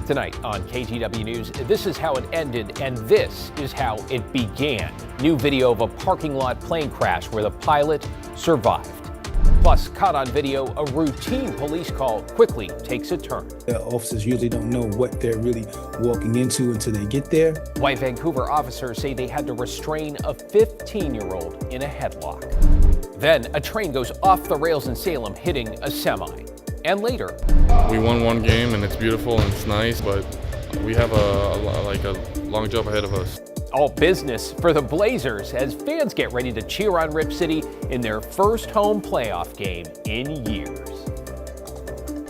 Tonight on KGW News, this is how it ended and this is how it began. New video of a parking lot plane crash where the pilot survived. Plus, caught on video, a routine police call quickly takes a turn. The officers usually don't know what they're really walking into until they get there. Why Vancouver officers say they had to restrain a 15-year-old in a headlock. Then a train goes off the rails in Salem, hitting a semi. And later, we won one game and it's beautiful and it's nice, but we have a long job ahead of us. All business for the Blazers as fans get ready to cheer on Rip City in their first home playoff game in years.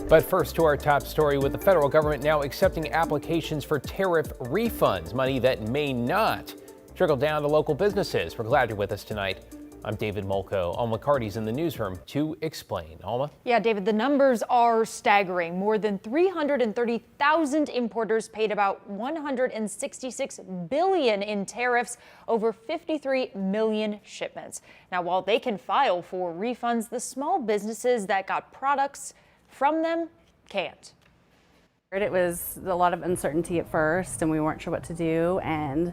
But first to our top story, with the federal government now accepting applications for tariff refunds, money that may not trickle down to local businesses. We're glad you're with us tonight. I'm David Molko. Alma McCarty's in the newsroom to explain. Alma? Yeah, David, the numbers are staggering. More than 330,000 importers paid about $166 billion in tariffs over 53 million shipments. Now, while they can file for refunds, the small businesses that got products from them can't. It was a lot of uncertainty at first, and we weren't sure what to do, and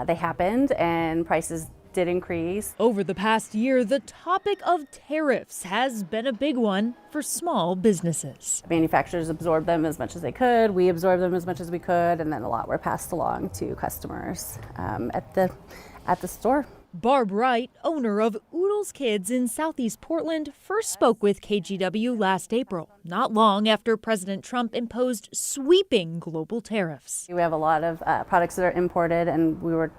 they happened, and prices did increase. Over the past year, the topic of tariffs has been a big one for small businesses. Manufacturers absorbed them as much as they could. We absorbed them as much as we could, and then a lot were passed along to customers at the store. Barb Wright, owner of Oodles Kids in Southeast Portland, first spoke with KGW last April, not long after President Trump imposed sweeping global tariffs. We have a lot of products that are imported, and we were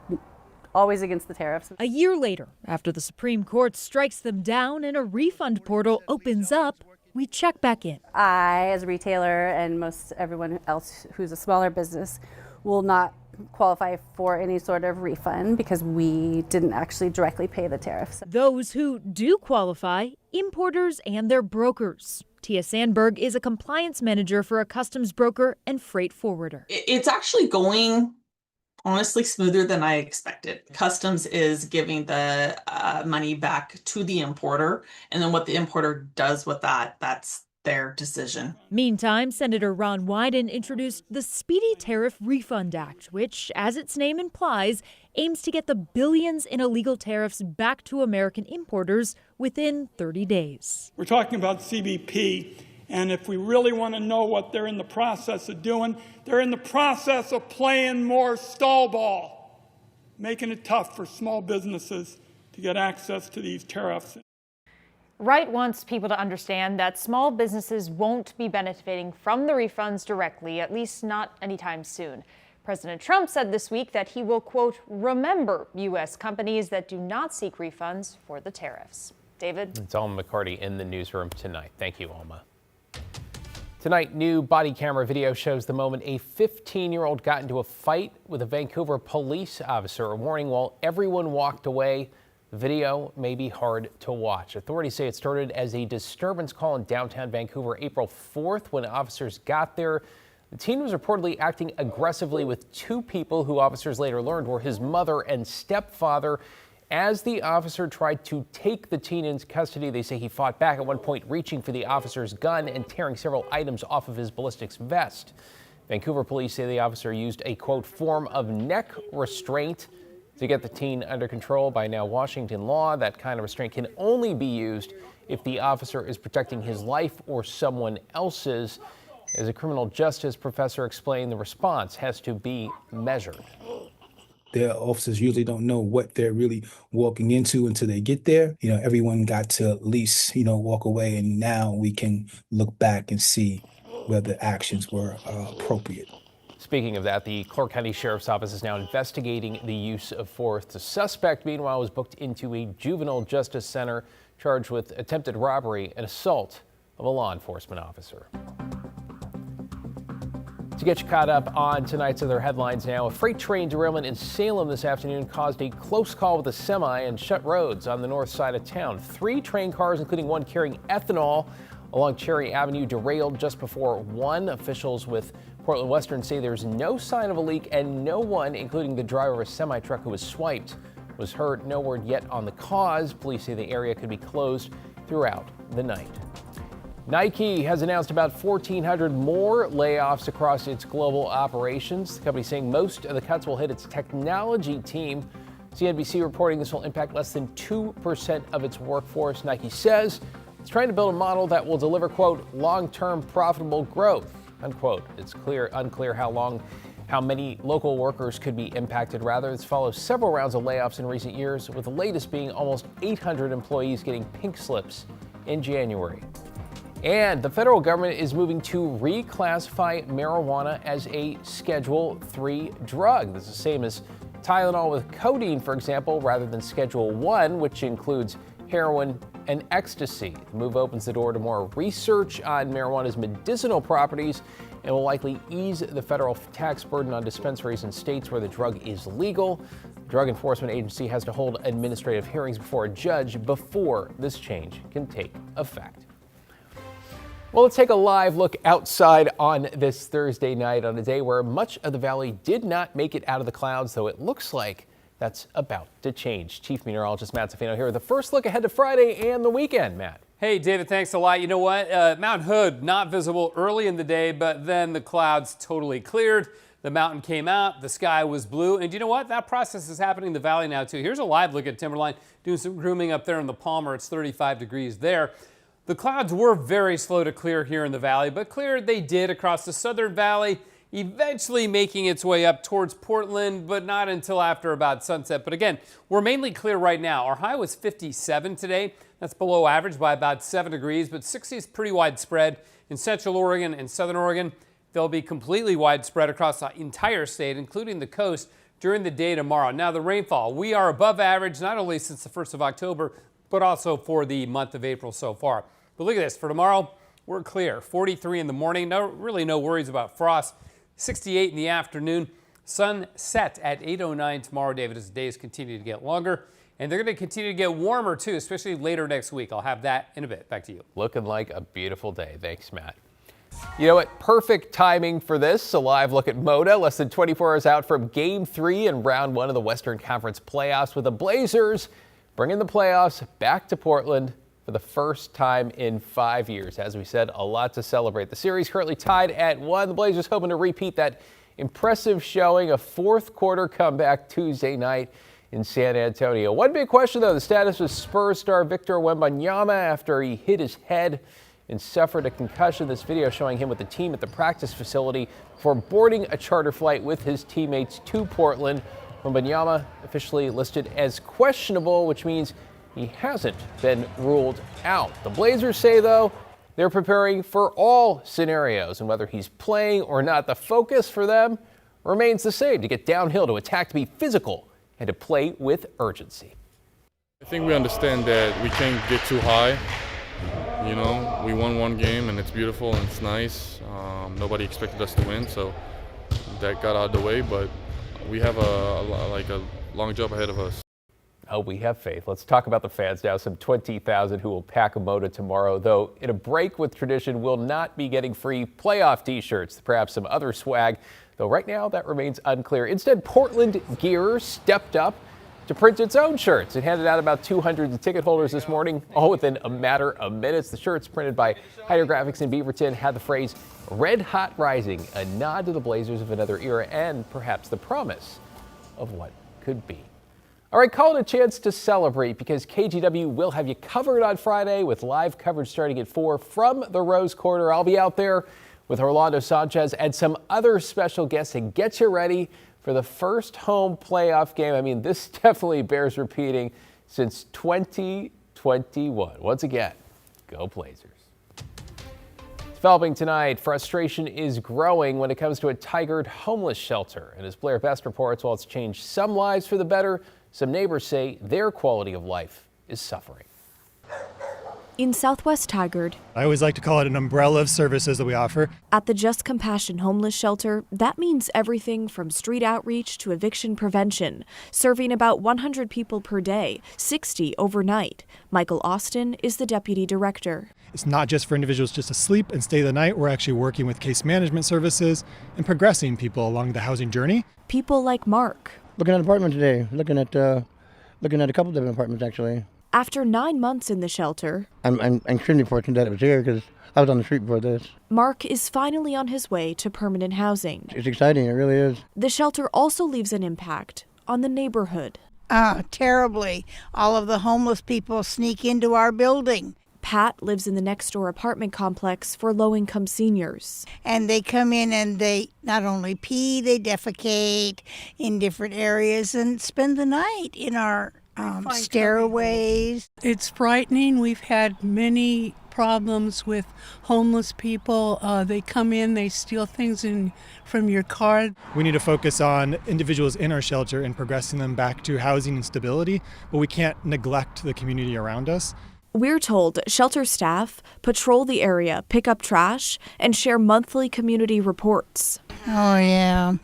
always against the tariffs. A year later, after the Supreme Court strikes them down and a refund portal opens up, we check back in. I, as a retailer, and most everyone else who's a smaller business, will not qualify for any sort of refund because we didn't actually directly pay the tariffs. Those who do qualify, importers and their brokers. Tia Sandberg is a compliance manager for a customs broker and freight forwarder. It's actually going honestly smoother than I expected. Customs is giving the money back to the importer, and then what the importer does with that, that's their decision. Meantime, Senator Ron Wyden introduced the Speedy Tariff Refund Act, which, as its name implies, aims to get the billions in illegal tariffs back to American importers within 30 days. We're talking about CBP. And if we really want to know what they're in the process of doing, they're in the process of playing more stall ball, making it tough for small businesses to get access to these tariffs. Wright wants people to understand that small businesses won't be benefiting from the refunds directly, at least not anytime soon. President Trump said this week that he will, quote, remember U.S. companies that do not seek refunds for the tariffs. David? It's Alma McCarty in the newsroom tonight. Thank you, Alma. Tonight, new body camera video shows the moment a 15-year-old got into a fight with a Vancouver police officer. A warning while everyone walked away. The video may be hard to watch. Authorities say it started as a disturbance call in downtown Vancouver April 4th. When officers got there, the teen was reportedly acting aggressively with two people who officers later learned were his mother and stepfather. As the officer tried to take the teen into custody, they say he fought back, at one point reaching for the officer's gun and tearing several items off of his ballistics vest. Vancouver police say the officer used a, quote, form of neck restraint to get the teen under control. By now, Washington law, that kind of restraint can only be used if the officer is protecting his life or someone else's. As a criminal justice professor explained, the response has to be measured. The officers usually don't know what they're really walking into until they get there. Everyone got to at least, walk away, and now we can look back and see whether actions were appropriate. Speaking of that, the Clark County Sheriff's Office is now investigating the use of force. The suspect, meanwhile, was booked into a juvenile justice center, charged with attempted robbery and assault of a law enforcement officer. To get you caught up on tonight's other headlines now, a freight train derailment in Salem this afternoon caused a close call with a semi and shut roads on the north side of town. 3 train cars, including one carrying ethanol, along Cherry Avenue derailed just before 1. Officials with Portland Western say there's no sign of a leak and no one, including the driver of a semi-truck who was swiped, was hurt. No word yet on the cause. Police say the area could be closed throughout the night. Nike has announced about 1,400 more layoffs across its global operations. The company saying most of the cuts will hit its technology team. CNBC reporting this will impact less than 2% of its workforce. Nike says it's trying to build a model that will deliver, quote, long-term profitable growth, unquote. It's unclear how many local workers could be impacted. Rather, this follows several rounds of layoffs in recent years, with the latest being almost 800 employees getting pink slips in January. And the federal government is moving to reclassify marijuana as a Schedule III drug. This is the same as Tylenol with codeine, for example, rather than Schedule I, which includes heroin and ecstasy. The move opens the door to more research on marijuana's medicinal properties and will likely ease the federal tax burden on dispensaries in states where the drug is legal. The Drug Enforcement Agency has to hold administrative hearings before a judge before this change can take effect. Well, let's take a live look outside on this Thursday night on a day where much of the valley did not make it out of the clouds, though it looks like that's about to change. Chief Meteorologist Matt Zafino here with the first look ahead to Friday and the weekend. Matt. Hey, David, thanks a lot. You know what? Mount Hood, not visible early in the day, but then the clouds totally cleared. The mountain came out, the sky was blue, and you know what? That process is happening in the valley now, too. Here's a live look at Timberline, doing some grooming up there in the Palmer. It's 35 degrees there. The clouds were very slow to clear here in the valley, but cleared they did across the southern valley, eventually making its way up towards Portland, but not until after about sunset. But again, we're mainly clear right now. Our high was 57 today. That's below average by about 7 degrees, but 60 is pretty widespread in central Oregon and southern Oregon. They'll be completely widespread across the entire state, including the coast, during the day tomorrow. Now, the rainfall, we are above average, not only since the 1st of October, but also for the month of April so far. But look at this. For tomorrow, we're clear. 43 in the morning. No worries about frost. 68 in the afternoon. Sun set at 8:09 tomorrow, David, as the days continue to get longer. And they're going to continue to get warmer, too, especially later next week. I'll have that in a bit. Back to you. Looking like a beautiful day. Thanks, Matt. You know what? Perfect timing for this. A live look at Moda, less than 24 hours out from Game 3 and Round 1 of the Western Conference playoffs, with the Blazers bringing the playoffs back to Portland for the first time in 5 years. As we said, a lot to celebrate. The series currently tied at 1. The Blazers hoping to repeat that impressive showing, a fourth quarter comeback Tuesday night in San Antonio. One big question, though, the status of Spurs star Victor Wembanyama after he hit his head and suffered a concussion. This video showing him with the team at the practice facility for boarding a charter flight with his teammates to Portland. Wembanyama officially listed as questionable, which means he hasn't been ruled out. The Blazers say, though, they're preparing for all scenarios, and whether he's playing or not, the focus for them remains the same: to get downhill, to attack, to be physical, and to play with urgency. I think we understand that we can't get too high. You know, we won one game and it's beautiful and it's nice. Nobody expected us to win, so that got out of the way, but we have a long job ahead of us. Oh, we have faith. Let's talk about the fans now. Some 20,000 who will pack a Moda tomorrow, though in a break with tradition will not be getting free playoff t-shirts, perhaps some other swag, though right now that remains unclear. Instead, Portland Gear stepped up to print its own shirts. It handed out about 200 to ticket holders this morning, all within a matter of minutes. The shirts, printed by Hyder Graphics in Beaverton, had the phrase "Red Hot Rising," a nod to the Blazers of another era and perhaps the promise of what could be. All right, call it a chance to celebrate, because KGW will have you covered on Friday with live coverage starting at 4 from the Rose Quarter. I'll be out there with Orlando Sanchez and some other special guests to get you ready for the first home playoff game. I mean, this definitely bears repeating, since 2021. Once again, go Blazers. Developing tonight, frustration is growing when it comes to a Tigard homeless shelter. And as Blair Best reports, while it's changed some lives for the better, some neighbors say their quality of life is suffering. In Southwest Tigard, I always like to call it an umbrella of services that we offer. At the Just Compassion Homeless Shelter, that means everything from street outreach to eviction prevention, serving about 100 people per day, 60 overnight. Michael Austin is the deputy director. It's not just for individuals just to sleep and stay the night. We're actually working with case management services and progressing people along the housing journey. People like Mark. Looking at an apartment today, looking at a couple different apartments actually. After 9 months in the shelter, I'm extremely fortunate that it was here because I was on the street before this. Mark is finally on his way to permanent housing. It's exciting, it really is. The shelter also leaves an impact on the neighborhood. Terribly. All of the homeless people sneak into our building. Pat lives in the next-door apartment complex for low-income seniors. And they come in and they not only pee, they defecate in different areas and spend the night in our stairways. It's frightening. We've had many problems with homeless people. They come in, they steal things from your car. We need to focus on individuals in our shelter and progressing them back to housing and stability, but we can't neglect the community around us. We're told shelter staff patrol the area, pick up trash, and share monthly community reports. Oh, yeah.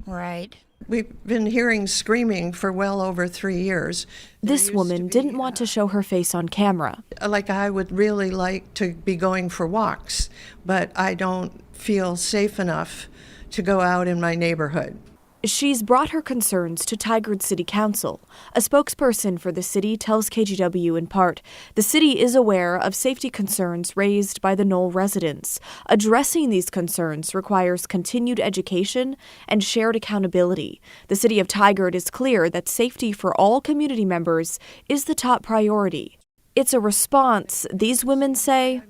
Right. We've been hearing screaming for well over 3 years. This woman didn't want to show her face on camera. Like, I would really like to be going for walks, but I don't feel safe enough to go out in my neighborhood. She's brought her concerns to Tigard City Council. A spokesperson for the city tells KGW in part, the city is aware of safety concerns raised by the Knoll residents. Addressing these concerns requires continued education and shared accountability. The city of Tigard is clear that safety for all community members is the top priority. It's a response, these women say,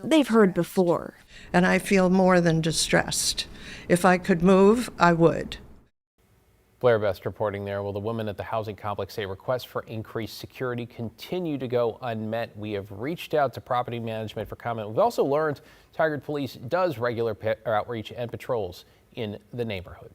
they've heard before. And I feel more than distressed. If I could move, I would. Blair Best reporting there. Well, the women at the housing complex say requests for increased security continue to go unmet. We have reached out to property management for comment. We've also learned Tigard Police does regular outreach and patrols in the neighborhood.